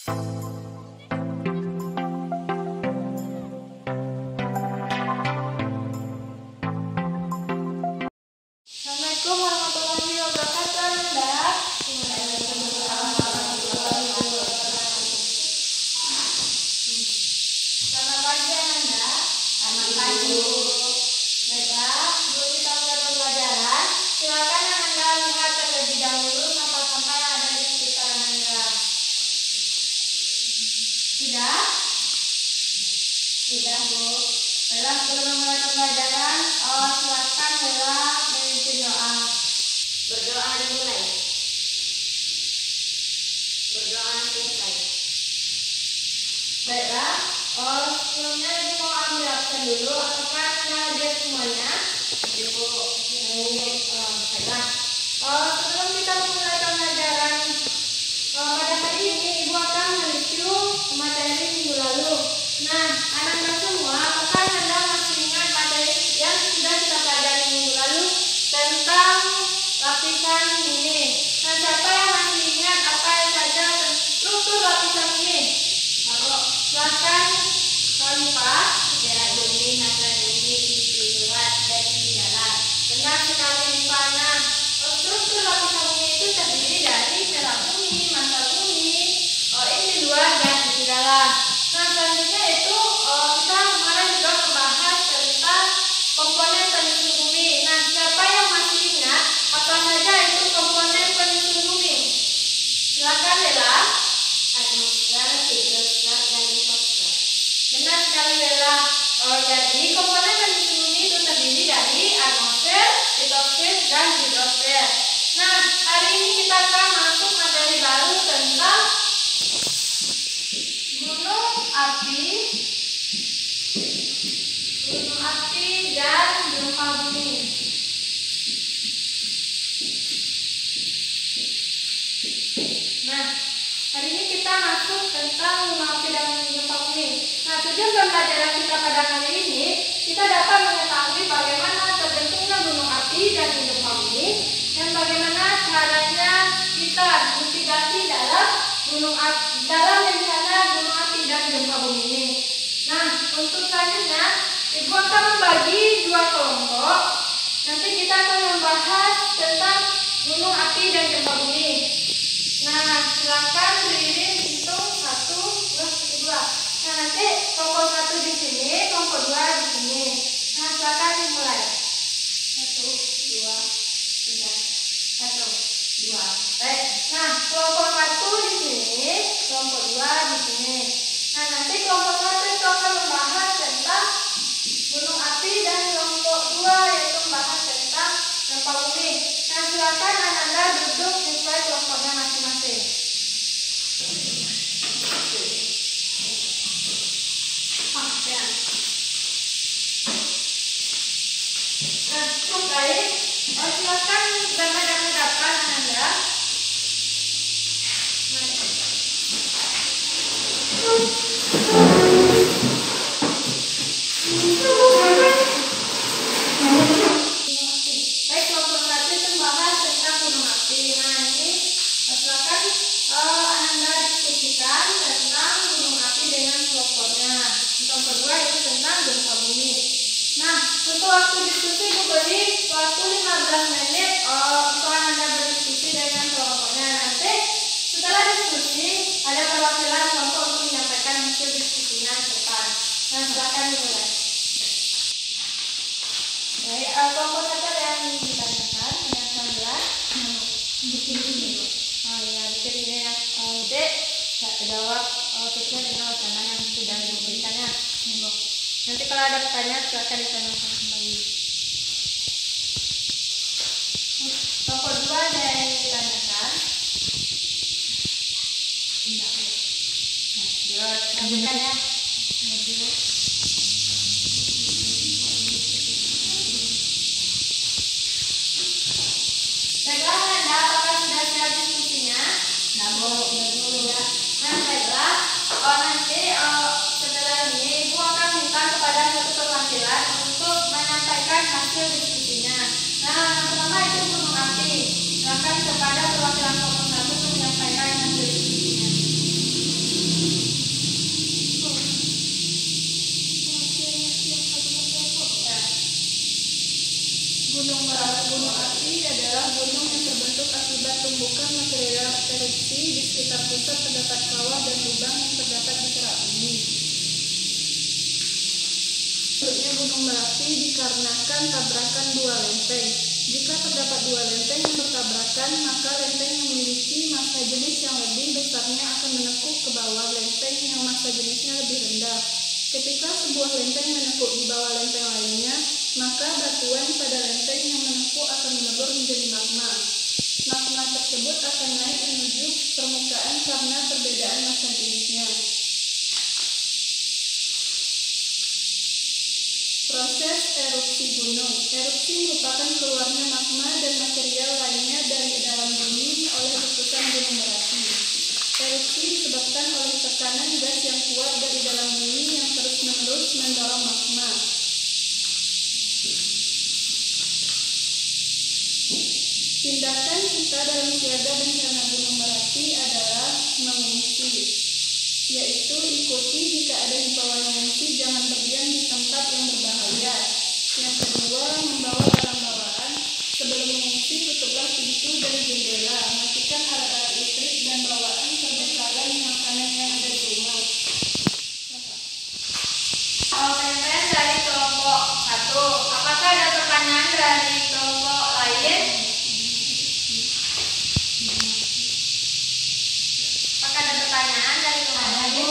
Assalamualaikum warahmatullahi wabarakatuh, Anda. Selamat pagi, Anda. Selamat pagi. Baiklah, sebelum kita mulai pembelajaran, silakan Anda lihat terlebih dahulu sampah-sampah yang ada di sekitar Anda. Sudah? Sudah, Bu. Baiklah, sebelum mulai pembelajaran, silakan Bella memimpin doa. Berdoa dimulai. Berdoa selesai. Baiklah, sebelumnya Ibu mau ambil absen dulu, apakah Anda hadir semuanya? Ibu, Baiklah, sebelum kita mulai pembelajaran pada hari ini, Ibu akan mereview materi minggu lalu. Nah, anak-anak semua, apakah Anda masih ingat materi yang sudah kita pelajari minggu lalu tentang lapisan bumi? Nah, siapa yang masih ingat apa yang saja struktur lapisan bumi? Silakan lipat. sejarah bumi, masa bumi, isi luas, dan isi dalam. Benar sekali Rifana. Struktur lapisan bumi itu terdiri dari serat bumi, massa bumi, inti luar dan inti dalam. Nah, selanjutnya itu kita kemarin juga membahas tentang komponen penyusun bumi. Nah, siapa yang masih ingat apa saja itu komponen penyusun bumi? Silakan Bella. Atmosfer, hidrosfer, dan litosfer. Benar sekali Bella. Jadi komponen penyusun bumi itu terdiri dari atmosfer, litosfer, dan hidrosfer. Nah, hari ini kita akan masuk materi baru tentang gunung api dan gempa bumi. Nah, hari ini kita masuk tentang gunung api dan gempa bumi. Nah, tujuan pembelajaran kita pada hari ini, kita dapat mengetahui bagaimana terbentuknya gunung api dan gempa bumi dan bagaimana caranya kita mitigasi dalam bencana gunung api dan gempa bumi ini. Nah, untuk selanjutnya, Ibu akan membagi dua kelompok. Nanti kita akan membahas tentang gunung api dan gempa bumi. Nah, silakan berdiri hitung 1, 2, 3. Nah, nanti kelompok 1 di sini, kelompok 2 di sini. Nah, silakan dimulai. 1, 2, 3. 1, 2. Baik. Nah, kelompok 1 di sini, kelompok 2 di sini. Nah, nanti kelompok 1 itu akan membahas tentang gunung api dan kelompok 2 yaitu membahas tentang gempa bumi. Nah, silakan Anda duduk sesuai kelompoknya masing-masing. Nah, cukup baik. Silakan menghadap-hadapkan Anda. Baik, kelompok 1 itu membahas tentang gunung api. Nah, ini silakan Anda diskusikan tentang gunung api dengan kelompoknya. Kelompok 2 itu tentang gempa bumi. Nah, untuk waktu diskusi Ibu beri waktu 15 menit untuk Anda berdiskusi dengan kelompoknya. Nanti setelah diskusi ada perwakilan kelompok untuk menyampaikan hasil diskusinya ke depan. Nah, silakan dimulai. Baik, kelompok 1 ada yang ditanyakan, yang 19. Di sini. Oh ya, di sini ya. Nanti jawab sesuai dengan wacana yang sudah diberikannya. Nanti kalau ada pertanyaan silakan ditanyakan kembali. Kelompok 2 ada yang ditanyakan. Tidak. Lanjut, sampaikan ya. Baiklah, Anda apakah sudah siap diskusinya? Nah, Bu, ya. Nah, baiklah. Nanti setelah ini Ibu akan minta kepada satu perwakilan untuk menyampaikan hasil diskusinya. Nah, yang pertama itu gunung api. Silakan kepada perwakilan kelompok 1 untuk menyampaikan hasil diskusinya. gunung api adalah gunung yang terbentuk akibat tumbukan material erupsi. Di sekitar pusat terdapat kawah dan lubang yang terdapat di kerak bumi. Bentuknya gunung Merapi dikarenakan tabrakan dua lempeng. Jika terdapat dua lempeng yang bertabrakan, maka lempeng yang memiliki massa jenis yang lebih besarnya akan menekuk ke bawah lempeng yang massa jenisnya lebih rendah. Ketika sebuah lempeng menekuk di bawah lempeng lainnya, maka batuan pada lempeng yang menekuk akan melebur menjadi magma. Magma tersebut akan naik menuju permukaan karena perbedaan massa jenisnya. Proses erupsi gunung. Erupsi merupakan keluarnya magma dan material lainnya dari dalam bumi oleh letusan gunung Merapi. Erupsi disebabkan oleh tekanan gas yang kuat dari dalam bumi yang terus-menerus mendorong magma. Tindakan kita dalam siaga bencana gunung Merapi adalah mengungsi, yaitu ikuti jika ada himbauan mengungsi, jangan berdiam di tempat yang berbahaya. Yang kedua, membawa barang bawaan. Sebelum mengungsi, tutuplah pintu dan jendela, matikan alat-alat listrik dan bawaan perbekalan makanan yang ada di rumah. Pertanyaan dari kelompok 1. Apakah ada pertanyaan dari kelompok lain? Apakah ada pertanyaan dari kelompok lain?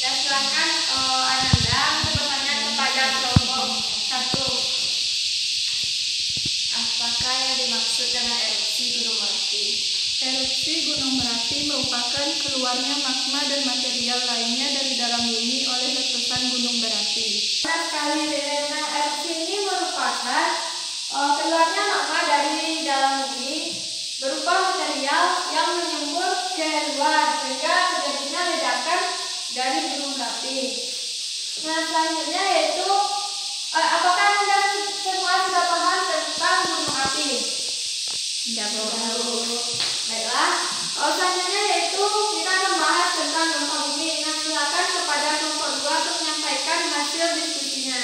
Dan silakan Ananda bertanya kepada kelompok 1. Apakah yang dimaksud dengan erupsi Gunung Merapi? Erupsi Gunung Merapi merupakan keluarnya magma dan material lainnya dari dalam bumi oleh letusan gunung berapi. Benar sekali, Rena. Erupsi ini merupakan keluarnya magma dari dalam bumi berupa material yang menyembur ke luar sehingga terjadinya ledakan dari gunung Merapi. Nah, selanjutnya yaitu apakah Anda semua sudah paham tentang gunung api? Tidak Baiklah. Selanjutnya yaitu kita akan bahas tentang gempa bumi. Nah, silakan kepada kelompok 2 untuk menyampaikan hasil diskusinya.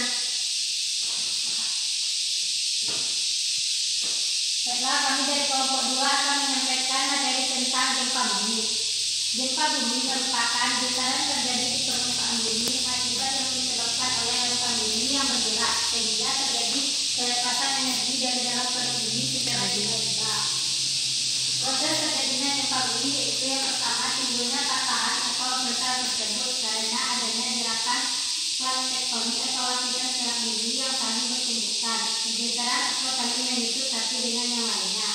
Baiklah, kami dari kelompok 2 akan menyampaikan materi tentang gempa bumi. Gempa bumi merupakan getaran terjadi di permukaan bumi akibat yang disebabkan oleh rentang bumi yang bergerak sehingga terjadi pelepasan energi dari dalam perut bumi secara tiba-tiba. Proses terjadinya gempa bumi yaitu yang pertama timbulnya patahan atau getaran tersebut karena adanya gerakan plate tektonik atau lapisan kerak bumi yang saling bertumbukan. Getaran atau saling menyusul satu dengan yang lainnya.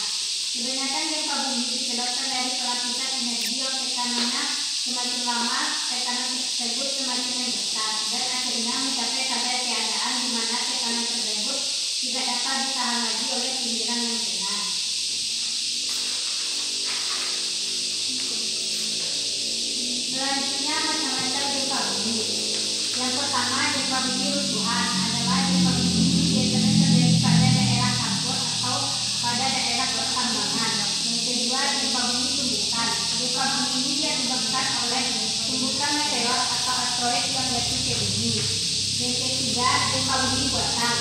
Kebanyakan gempa bumi disebabkan dari pelapisan energi yang tekanannya semakin lama, tekanan tersebut semakin membesar dan akhirnya mencapai kadar keadaan di mana tekanan tersebut tidak dapat ditahan lagi oleh pinggiran yang tegang. Selanjutnya macam-macam gempa bumi. Yang pertama, gempa bumi runtuhan adalah gempa bumi biasanya terjadi pada daerah kapur atau pada daerah pertambangan. Yang kedua, gempa bumi tumbukan. Gempa bumi ini disebabkan oleh tumbukan meteor atau asteroid yang jatuh ke bumi. Yang ketiga, gempa bumi buatan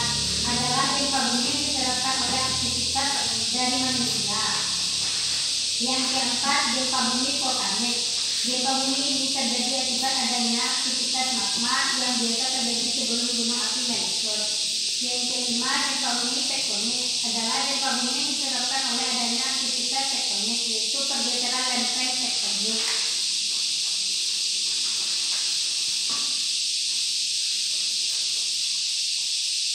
adalah gempa bumi yang disebabkan oleh aktivitas dari manusia. Yang keempat, gempa bumi vulkanik. Gempa bumi ini terjadi akibat adanya aktivitas magma yang biasa terjadi sebelum gunung api meletus. Yang kelima, gempa bumi tektonik adalah gempa bumi yang disebabkan oleh adanya aktivitas tektonik, yaitu pergeseran lempeng tektonik.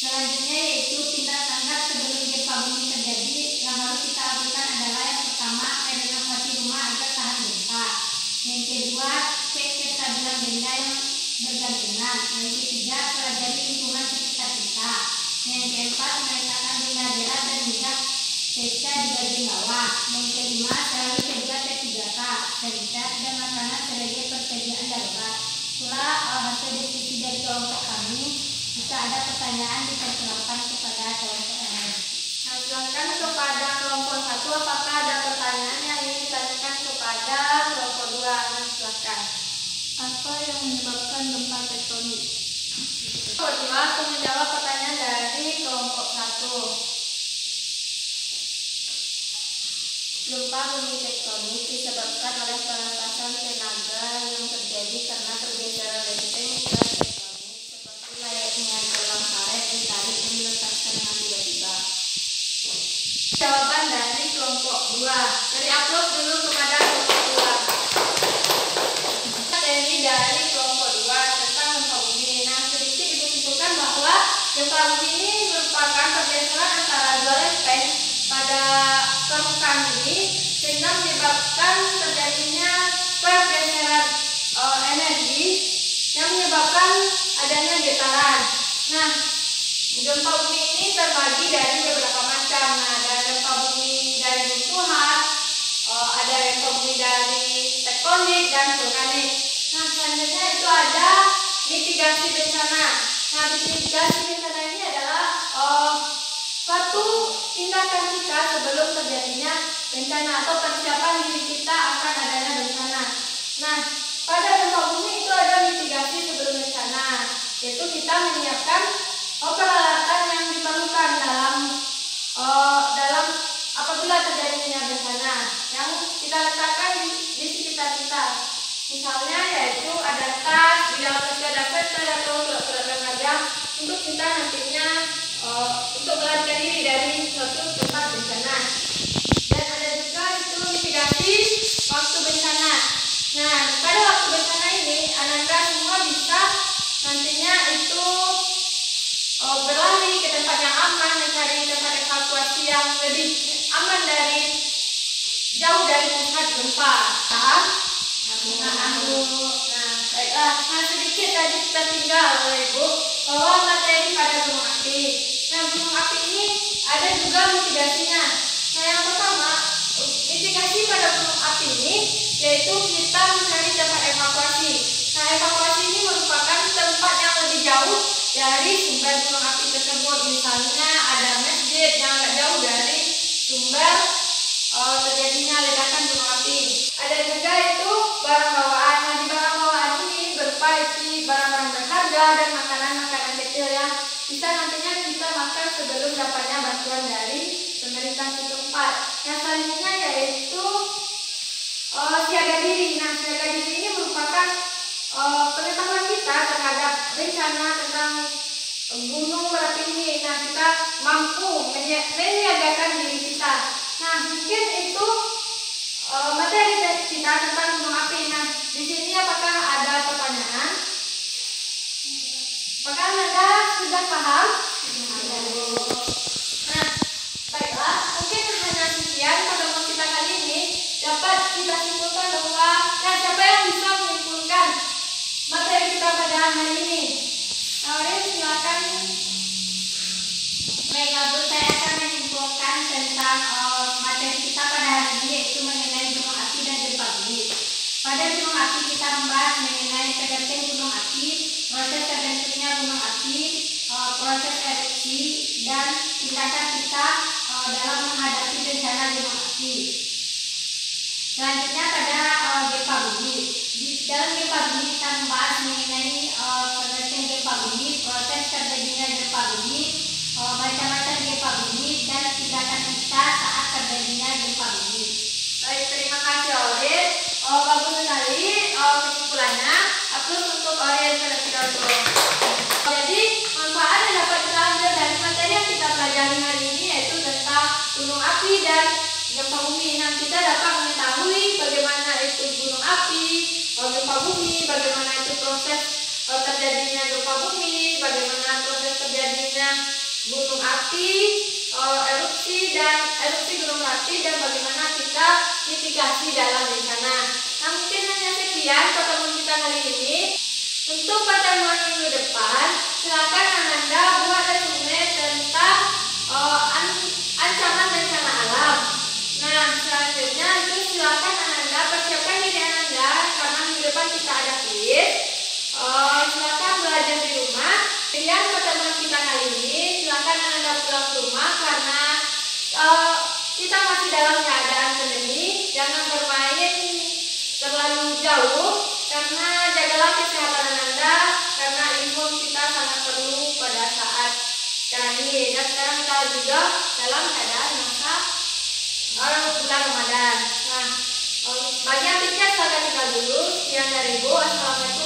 Selanjutnya yaitu tindak tanggap sebelum gempa bumi terjadi. Yang harus kita lakukan adalah yang pertama, renovasi rumah agar tahan gempa. Yang kedua, cek kestabilan benda yang bergantungan. Yang ketiga, pelajari lingkungan sekitar kita. Yang keempat, meletakkan benda berat dan mudah pecah di bagian bawah. Yang kelima, selalu jaga P3K, sanitasi dan makanan sebagai persediaan darurat. Itulah hasil diskusi dari kelompok kami. Jika ada pertanyaan, dipersilakan kepada kelompok lain. Nah, silakan kepada kelompok 1. Apakah ada pertanyaan yang ingin ditanyakan kepada kelompok 2? Nah, silakan. Apa yang menyebabkan gempa tektonik? Kelompok 2 untuk menjawab pertanyaan dari kelompok 1. Gempa bumi tektonik disebabkan oleh pelepasan tenaga yang terjadi karena pergeseran lempeng gas tektonik seperti layaknya gelang karet ditarik dan diletakkan dengan tiba-tiba. Jawaban dari kelompok 2. Dari upload dulu kepada kelompok 2. Materi dari kelompok 2 tentang gempa bumi. Nah, sedikit ibu simpulkan bahwa gempa bumi ini merupakan pergeseran antara dua lempeng pada permukaan bumi sehingga menyebabkan terjadinya pergeseran energi yang menyebabkan adanya getaran. Nah, gempa bumi ini terbagi dari beberapa macam. Nah, ada gempa bumi dari runtuhan, ada gempa bumi dari tektonik dan vulkanik. Nah, selanjutnya itu ada mitigasi bencana. Nah, mitigasi bencana ini adalah suatu tindakan kita sebelum terjadinya bencana atau persiapan diri kita akan adanya bencana. Nah, pada gempa bumi itu ada mitigasi sebelum bencana, yaitu kita menyiapkan peralatan yang diperlukan dalam apabila terjadinya bencana yang kita letakkan di sekitar kita. Misalnya yaitu ada tas, di dalam itu ada peta atau surat-surat berharga untuk kita nantinya untuk melarikan diri dari suatu tempat bencana. Dan ada juga itu mitigasi waktu bencana. Nah, pada waktu bencana ini Ananda semua bisa nantinya itu berlari ke tempat yang aman, mencari tempat evakuasi yang lebih aman dari jauh dari pusat gempa. Paham? Nah, baiklah. Nah, sedikit tadi tertinggal oleh Ibu bahwa materi pada gunung api. Nah, gunung api ini ada juga mitigasinya. Nah, yang pertama, mitigasi pada gunung api ini yaitu kita mencari tempat evakuasi. Nah, evakuasi ini merupakan tempat yang lebih jauh dari sumber gunung api tersebut. Misalnya ada masjid yang agak jauh dari sumber terjadinya ledakan gunung api. Ada juga itu barang bawaan. Nah, di barang bawaan ini berupa barang-barang berharga dan makanan-makanan kecil yang bisa nantinya kita makan sebelum dapatnya bantuan dari pemerintah setempat. Yang selanjutnya yaitu siaga diri. Nah, siaga diri ini merupakan pengetahuan kita terhadap bencana tentang gunung berapi ini. Nah, kita mampu menyiagakan diri kita. Nah, mungkin itu materi kita tentang gunung api. Nah, di sini apakah ada pertanyaan? Apakah Anda sudah paham? Nah, baiklah. Mungkin hanya sekian pertemuan kita kali ini. Dapat kita simpulkan bahwa siapa yang bisa menyimpulkan materi kita pada hari ini? Aurin, silakan. Baiklah Bu, saya akan menyimpulkan tentang materi kita pada hari ini, yaitu mengenai gunung api dan gempa bumi. Pada gunung api kita membahas mengenai terbentuk gunung api, proses terbentuknya gunung api, proses erupsi, dan tindakan kita dalam menghadapi bencana gunung api. Selanjutnya pada gempa bumi. Di dalam gempa bumi kita membahas mengenai terbentuk gempa bumi, proses terjadinya gempa bumi, macam-macam gempa bumi, dan tindakan kita saat terjadinya gempa bumi. Baik, terima kasih Aurin. Bagus sekali kesimpulannya. Upload untuk Aurin terlebih dahulu. Jadi, manfaat yang dapat kita ambil dari materi yang kita pelajari hari ini yaitu tentang gunung api dan gempa bumi. Nah, kita dapat mengetahui bagaimana itu gunung api, gempa bumi, bagaimana itu proses terjadinya gempa bumi, bagaimana proses terjadinya gunung api, erupsi gunung api, dan bagaimana kita mitigasi dalam bencana. Nah, mungkin hanya sekian pertemuan kita kali ini. Untuk pertemuan minggu depan, silakan Ananda buat resume tentang ancaman bencana alam. Nah, selanjutnya itu silakan Ananda persiapkan diri Ananda karena minggu depan kita ada kuis. Silakan belajar di rumah. Sekian pertemuan kita kali ini. Silakan Ananda pulang ke rumah karena kita masih dalam keadaan pandemi. Jangan bermain terlalu jauh karena jagalah kesehatan Ananda karena imun kita sangat perlu pada saat sekarang ini. Dan sekarang kita juga dalam keadaan masa bulan Ramadan. Nah, bagi yang pikir saya tinggal dulu. Sekian dari Ibu. Assalamualaikum